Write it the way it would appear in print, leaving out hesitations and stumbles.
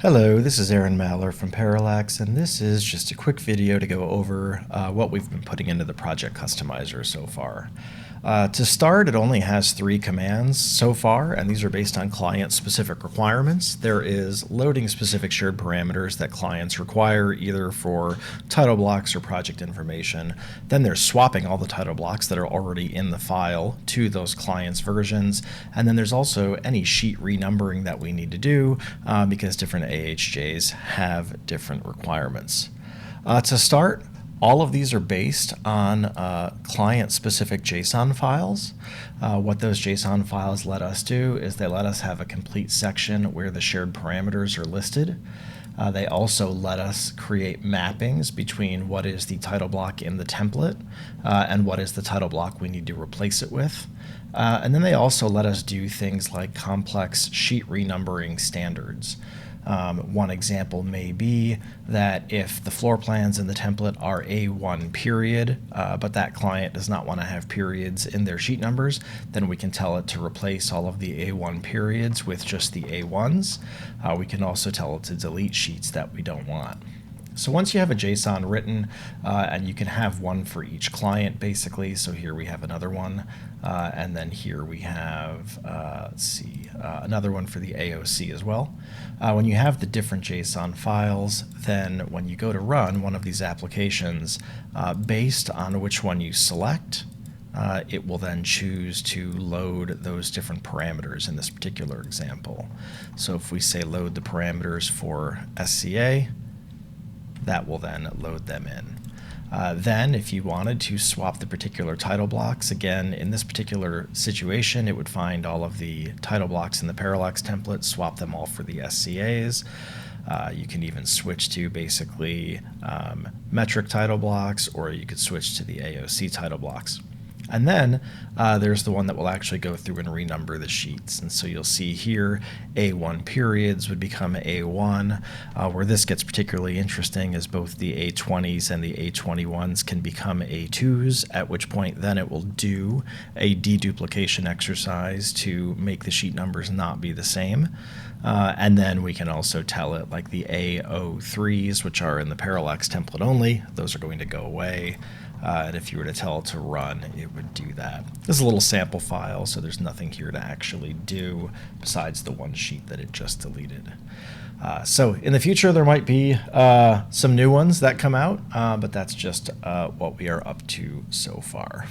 Hello, this is Aaron Maller from Parallax, and this is just a quick video to go over what we've been putting into the project customizer so far. To start, it only has 3 commands so far, and these are based on client-specific requirements. There is loading specific shared parameters that clients require either for title blocks or project information. Then there's swapping all the title blocks that are already in the file to those clients' versions. And then there's also any sheet renumbering that we need to do because different AHJs have different requirements. To start, all of these are based on client-specific JSON files. What those JSON files let us do is they let us have a complete section where the shared parameters are listed. They also let us create mappings between what is the title block in the template and what is the title block we need to replace it with. And then they also let us do things like complex sheet renumbering standards. One example may be that if the floor plans in the template are A1 period, but that client does not want to have periods in their sheet numbers, then we can tell it to replace all of the A1 periods with just the A1s. We can also tell it to delete sheets that we don't want. So once you have a JSON written, and you can have one for each client basically, so here we have another one, and then here we have, another one for the AOC as well. When you have the different JSON files, then when you go to run one of these applications, based on which one you select, it will then choose to load those different parameters in this particular example. So if we say load the parameters for SCA, that will then load them in. Then if you wanted to swap the particular title blocks, again, in this particular situation, it would find all of the title blocks in the Parallax template, swap them all for the SCAs. You can even switch to basically metric title blocks, or you could switch to the AOC title blocks. And then there's the one that will actually go through and renumber the sheets. And so you'll see here A1 periods would become A1. Where this gets particularly interesting is both the A20s and the A21s can become A2s, at which point then it will do a deduplication exercise to make the sheet numbers not be the same. And then we can also tell it, like the AO3s, which are in the Parallax template only, those are going to go away. And if you were to tell it to run, it would do that. This is a little sample file, so there's nothing here to actually do besides the one sheet that it just deleted. So in the future, there might be some new ones that come out, but that's just what we are up to so far.